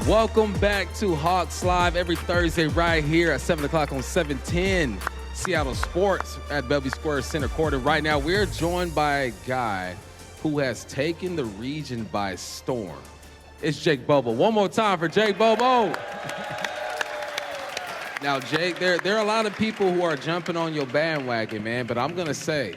Welcome back to Hawks Live every Thursday right here at 7 o'clock on 710 Seattle Sports at Bellevue Square Center Court. And right now we're joined by a guy who has taken the region by storm. It's Jake Bobo. One more time for Jake Bobo. Now, Jake, there are a lot of people who are jumping on your bandwagon, man, but I'm going to say,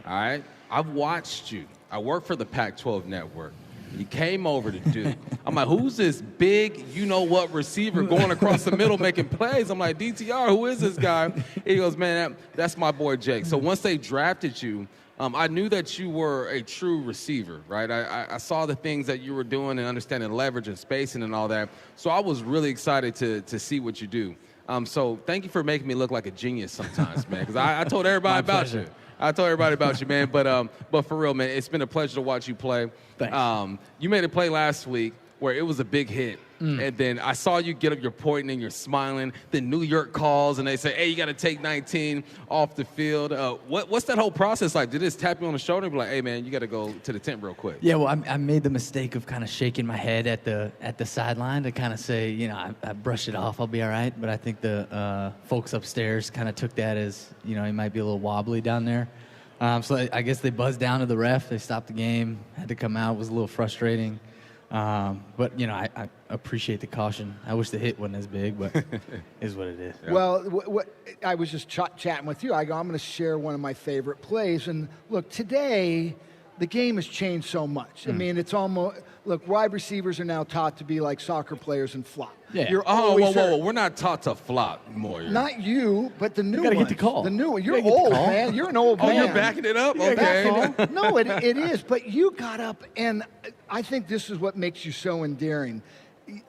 all right, I've watched you. I work for the Pac-12 Network. You came over to Duke. I'm like, who's this big, you-know-what receiver going across the middle making plays? I'm like, DTR, who is this guy? He goes, man, that's my boy Jake. So once they drafted you, I knew that you were a true receiver, right? I saw the things that you were doing and understanding leverage and spacing and all that. So I was really excited to see what you do. So thank you for making me look like a genius sometimes, man, because I told everybody about you. I told everybody about you, man. But for real, man, it's been a pleasure to watch you play. Thanks. You made a play last week where it was a big hit. And then I saw you get up, you're pointing and you're smiling. Then New York calls and they say, hey, you got to take 19 off the field. What's that whole process like? Did they just tap you on the shoulder and be like, hey, man, you got to go to the tent real quick? Yeah, well, I made the mistake of kind of shaking my head at the sideline to kind of say, I brushed it off, I'll be all right. But I think the folks upstairs kind of took that as, he might be a little wobbly down there. So I guess they buzzed down to the ref. They stopped the game, had to come out. It was a little frustrating. But, I appreciate the caution. I wish the hit wasn't as big, but is what it is. Yeah. Well, I was just chatting with you. I'm going to share one of my favorite plays. And, look, today the game has changed so much. I mean, it's almost – look, wide receivers are now taught to be like soccer players and flop. Yeah. Whoa. We're not taught to flop, Moyer. Not you, but the new one. You got to get the call. The new one. You're old, man. You're an old man. Oh, you're backing it up? Okay. No, it is. But you got up, and I think this is what makes you so endearing.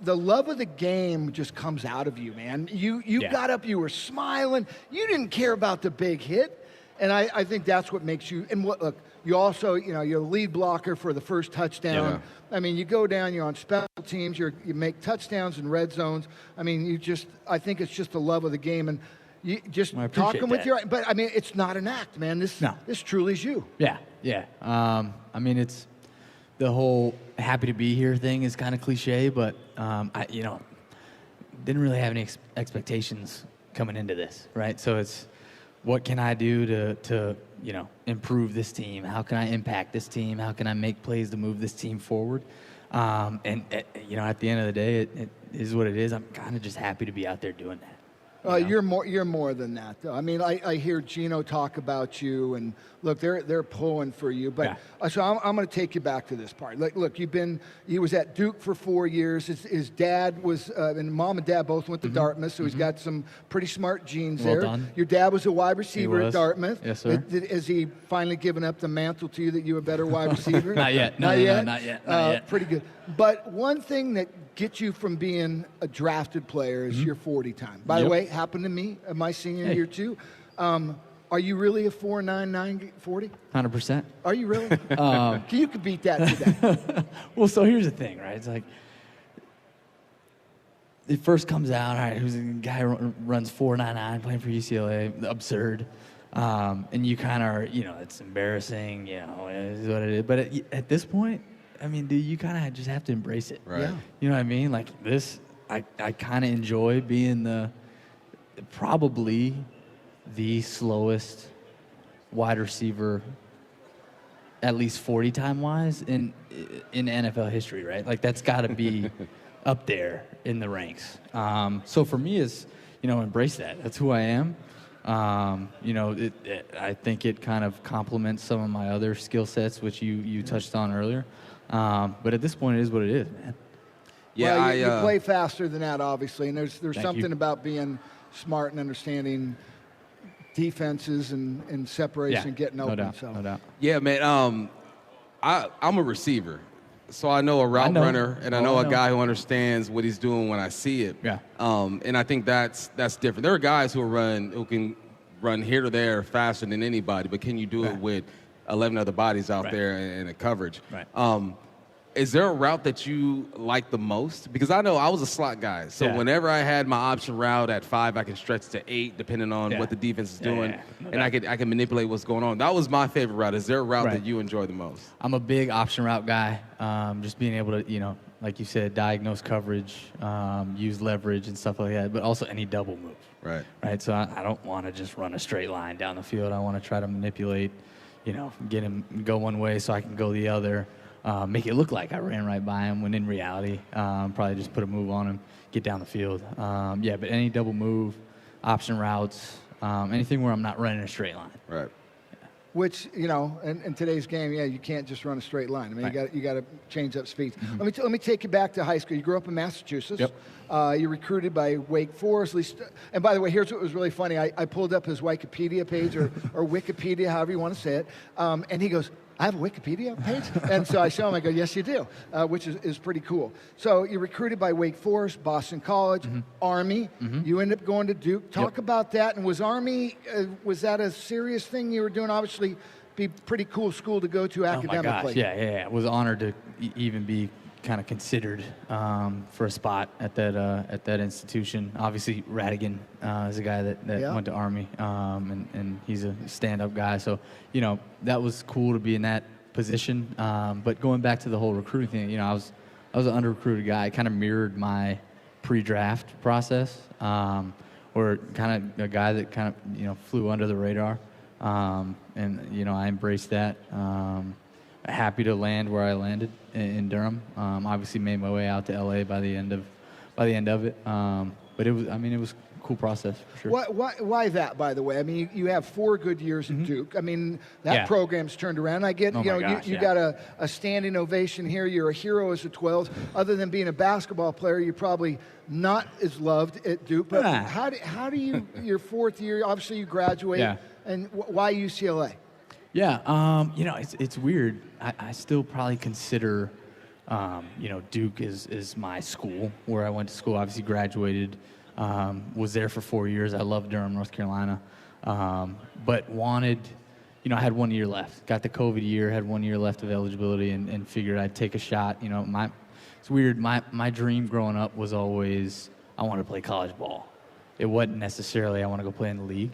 The love of the game just comes out of you, man. You got up, you were smiling. You didn't care about the big hit. And I think that's what makes you – and look, you also, you're a lead blocker for the first touchdown. Yeah. I mean, you go down, you're on special teams, you make touchdowns in red zones. I mean, I think it's just the love of the game. And you just talking with your – but, I mean, it's not an act, man. This truly is you. Yeah. I mean, it's the whole happy to be here thing is kind of cliche, but, I didn't really have any expectations coming into this, right? So it's – what can I do to improve this team? How can I impact this team? How can I make plays to move this team forward? At the end of the day, it is what it is. I'm kind of just happy to be out there doing that. You're more than that, though. I mean, I hear Gino talk about you, and look, they're pulling for you. But so I'm going to take you back to this part. Look, he was at Duke for 4 years. His dad was, and mom and dad both went to Dartmouth, so he's got some pretty smart genes there. Done. Your dad was a wide receiver at Dartmouth. Yes, sir. Has he finally given up the mantle to you that you're a better wide receiver? Not yet. Not yet. Not yet. Pretty good. But one thing that gets you from being a drafted player is your 40 time. By the way, it happened to me in my senior year too. Are you really a 4.99 40? 100%. Are you really? You could beat that today. Well, so here's the thing, right? It's like it first comes out, all right, who's a guy who runs 4.99 playing for UCLA, absurd. And you kind of are, it's embarrassing, it is what it is. But at this point, I mean, dude, you kind of just have to embrace it. Right. Yeah. You know what I mean? Like this, I kind of enjoy being probably the slowest wide receiver, at least 40 time wise in NFL history, right? Like that's got to be up there in the ranks. So for me, is embrace that. That's who I am. I think it kind of complements some of my other skill sets, which you touched on earlier. But at this point, it is what it is, man. Yeah, well, you play faster than that, obviously, and there's something you. about being smart and understanding defenses and separation, getting open. No doubt. Yeah, man. I'm a receiver, so I know a route runner, and I know a guy who understands what he's doing when I see it. Yeah. And I think that's different. There are guys who can run here to there faster than anybody, but can you do it with 11 other bodies out there in the coverage? Right. Is there a route that you like the most? Because I know I was a slot guy. So whenever I had my option route at 5, I can stretch to 8 depending on what the defense is doing. And I can manipulate what's going on. That was my favorite route. Is there a route that you enjoy the most? I'm a big option route guy. Just being able to, like you said, diagnose coverage, use leverage and stuff like that, but also any double move. Right. So I don't want to just run a straight line down the field. I want to try to manipulate, get him go one way so I can go the other. Make it look like I ran right by him when in reality, probably just put a move on him, get down the field. But any double move, option routes, anything where I'm not running a straight line. Right. Which, in today's game, you can't just run a straight line. I mean, you got to change up speeds. Let me take you back to high school. You grew up in Massachusetts. Yep. You're recruited by Wake Forest. At least, and by the way, here's what was really funny. I pulled up his Wikipedia page or Wikipedia, however you want to say it, and he goes, I have a Wikipedia page? And so I show him, I go, yes, you do, which is pretty cool. So you're recruited by Wake Forest, Boston College, Army. You end up going to Duke. Talk about that. And was Army, was that a serious thing you were doing? Obviously, be pretty cool school to go to academically. Oh, my gosh. Yeah. I was honored to even be kind of considered for a spot at that institution. Obviously, Radigan is a guy that went to Army, and he's a stand-up guy. So, that was cool to be in that position. But going back to the whole recruiting thing, I was an under-recruited guy. I kind of mirrored my pre-draft process, or kind of a guy that kind of flew under the radar, and I embraced that. Happy to land where I landed in Durham. Obviously made my way out to LA by the end of it. But it was a cool process for sure. Why that, by the way? I mean, you have 4 good years at Duke. I mean, that program's turned around. I get, you got a standing ovation here. You're a hero as a 12. Other than being a basketball player, you're probably not as loved at Duke. But how do you, your 4th year, obviously you graduate, and why UCLA? Yeah, it's weird. I still probably consider, Duke is my school, where I went to school. Obviously graduated, was there for 4 years. I loved Durham, North Carolina, but wanted, I had 1 year left. Got the COVID year, had 1 year left of eligibility, and figured I'd take a shot. It's weird. My dream growing up was always I wanted to play college ball. It wasn't necessarily I want to go play in the league.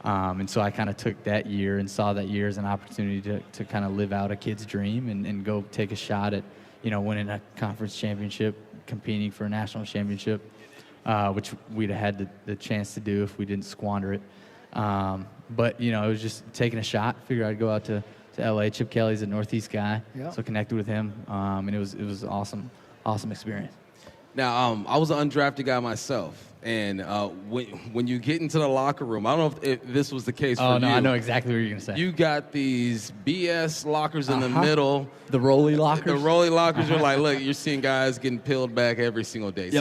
And so I kind of took that year and saw that year as an opportunity to kind of live out a kid's dream and go take a shot at, winning a conference championship, competing for a national championship, which we'd have had the chance to do if we didn't squander it. But, it was just taking a shot. Figured I'd go out to LA. Chip Kelly's a Northeast guy, so connected with him. And it was awesome experience. Now, I was an undrafted guy myself. And when you get into the locker room, I don't know if this was the case for you. Oh, no, I know exactly what you're going to say. You got these BS lockers in the middle. The rolly lockers? The rolly lockers are like, look, you're seeing guys getting peeled back every single day.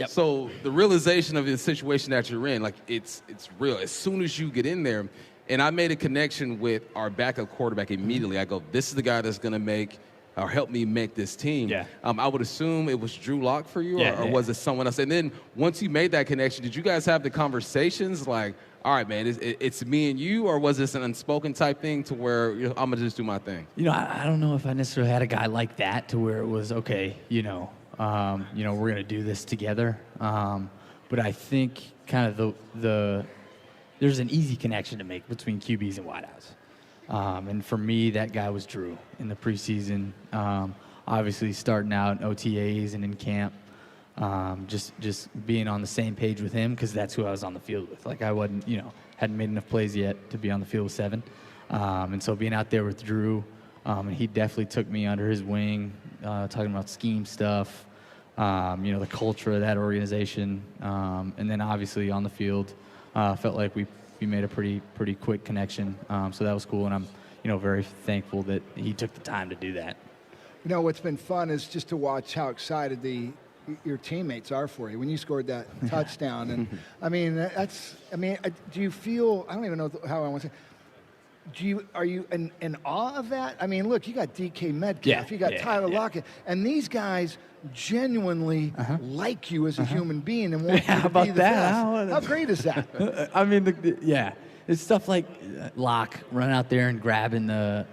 So the realization of the situation that you're in, like, it's real. As soon as you get in there, and I made a connection with our backup quarterback immediately. I go, this is the guy that's going to make – or help me make this team. I would assume it was Drew Lock for you, or was it someone else? And then once you made that connection, did you guys have the conversations like, all right, man, it's me and you, or was this an unspoken type thing to where I'm going to just do my thing? I don't know if I necessarily had a guy like that to where it was, okay, we're going to do this together. But I think kind of there's an easy connection to make between QBs and wideouts. And for me, that guy was Drew in the preseason. Obviously, starting out in OTAs and in camp, just being on the same page with him because that's who I was on the field with. Like I wasn't, hadn't made enough plays yet to be on the field with 7, and so being out there with Drew, and he definitely took me under his wing, talking about scheme stuff, the culture of that organization, and then obviously on the field, felt like we made a pretty quick connection, so that was cool, and I'm very thankful that he took the time to do that. What's been fun is just to watch how excited your teammates are for you when you scored that touchdown, and do you feel? I don't even know how I want to say. Are you in awe of that? I mean, look, you got DK Metcalf, you got Tyler Lockett, and these guys genuinely like you as a human being and want you to be the best. How great is that? It's stuff like Locke running out there and grabbing the.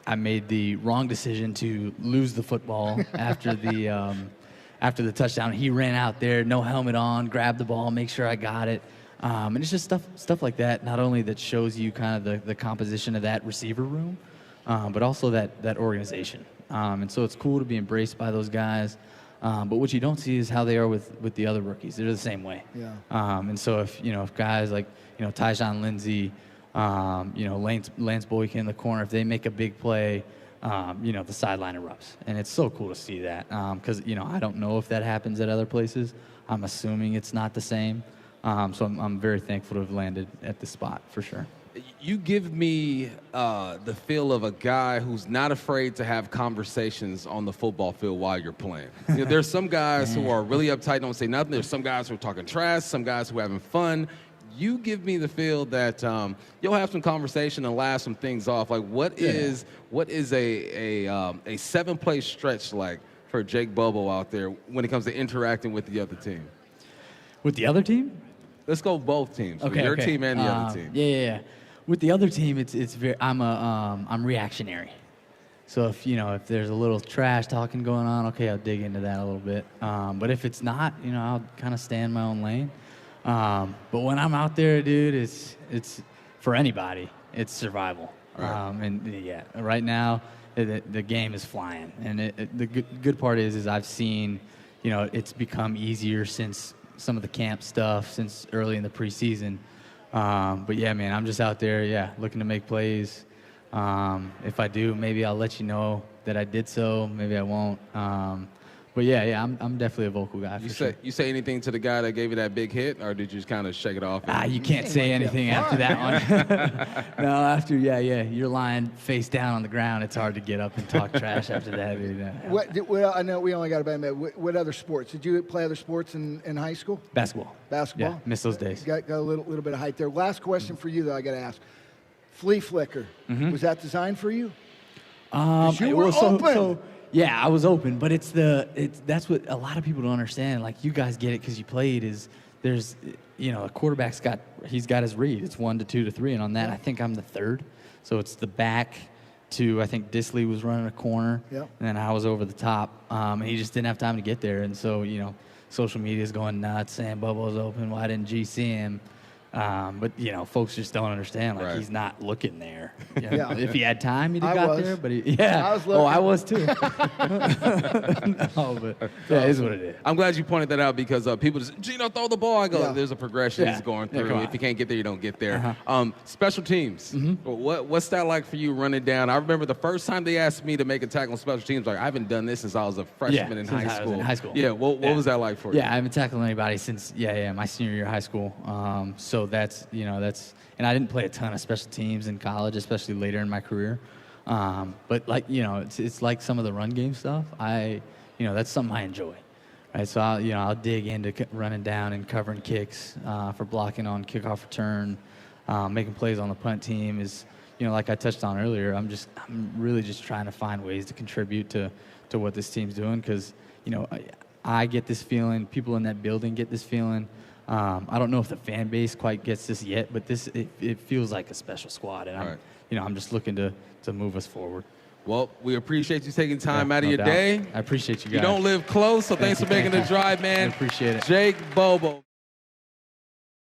I made the wrong decision to lose the football after the touchdown. He ran out there, no helmet on, grabbed the ball, make sure I got it. And it's just stuff like that, not only that shows you kind of the composition of that receiver room, but also that organization. And so it's cool to be embraced by those guys. But what you don't see is how they are with the other rookies. They're the same way. Yeah. And so if guys like, Tyjon Lindsey, Lance Boykin in the corner, if they make a big play, the sideline erupts. And it's so cool to see that. Because, I don't know if that happens at other places. I'm assuming it's not the same. So I'm very thankful to have landed at this spot for sure. You give me the feel of a guy who's not afraid to have conversations on the football field while you're playing. There's some guys who are really uptight, don't say nothing. There's some guys who are talking trash, some guys who are having fun. You give me the feel that you'll have some conversation and laugh some things off. Like, what is a 7-play stretch like for Jake Bobo out there when it comes to interacting with the other team? With the other team? Let's go both teams. Okay, your team and the other team. Yeah. With the other team, it's very. I'm reactionary. So if there's a little trash talking going on, okay, I'll dig into that a little bit. But if it's not, I'll kind of stay in my own lane. But when I'm out there, dude, it's for anybody. It's survival. Right. Right now the game is flying, and the good part is I've seen, it's become easier since some of the camp stuff, since early in the preseason. But yeah, man, I'm just out there, looking to make plays. If I do, maybe I'll let you know that I did so. Maybe I won't. But I'm definitely a vocal guy. You say anything to the guy that gave you that big hit, or did you just kind of shake it off? You can't say anything after that one. No, after you're lying face down on the ground. It's hard to get up and talk trash after that. Well, I know we only got about a minute. What other sports? Did you play other sports in high school? Basketball. Yeah, miss those days. Got a little bit of height there. Last question for you, though, I got to ask. Flea flicker, was that designed for you? You were open. Yeah, I was open, but that's what a lot of people don't understand. Like, you guys get it because you played. There's a quarterback's got his read. It's 1 to 2 to 3, and on that I think I'm the third. So it's the back to, I think Disley was running a corner, and then I was over the top, and he just didn't have time to get there. And so social media is going nuts, saying Bobo's open. Why didn't G see him? But folks just don't understand. Like, he's not looking there. If he had time, he'd have got there. But I was looking. I was too. No, but it is what it is. I'm glad you pointed that out because people just, Gino, throw the ball. I go, there's a progression he's going through. If you can't get there, you don't get there. Special teams. What's that like for you running down? I remember the first time they asked me to make a tackle on special teams. Like, I haven't done this since I was a freshman in high school. Yeah. What was that like for you? Yeah, I haven't tackled anybody since my senior year of high school. So that's and I didn't play a ton of special teams in college, especially later in my career. But it's like some of the run game stuff. That's something I enjoy. Right, so I'll dig into running down and covering kicks for blocking on kickoff return, making plays on the punt team is, like I touched on earlier. I'm really just trying to find ways to contribute to what this team's doing because I get this feeling, people in that building get this feeling. I don't know if the fan base quite gets this yet, but it feels like a special squad, and I'm just looking to move us forward. Well, we appreciate you taking time out of your day. I appreciate you guys. You don't live close, so thanks for making the drive, man. I appreciate it. Jake Bobo.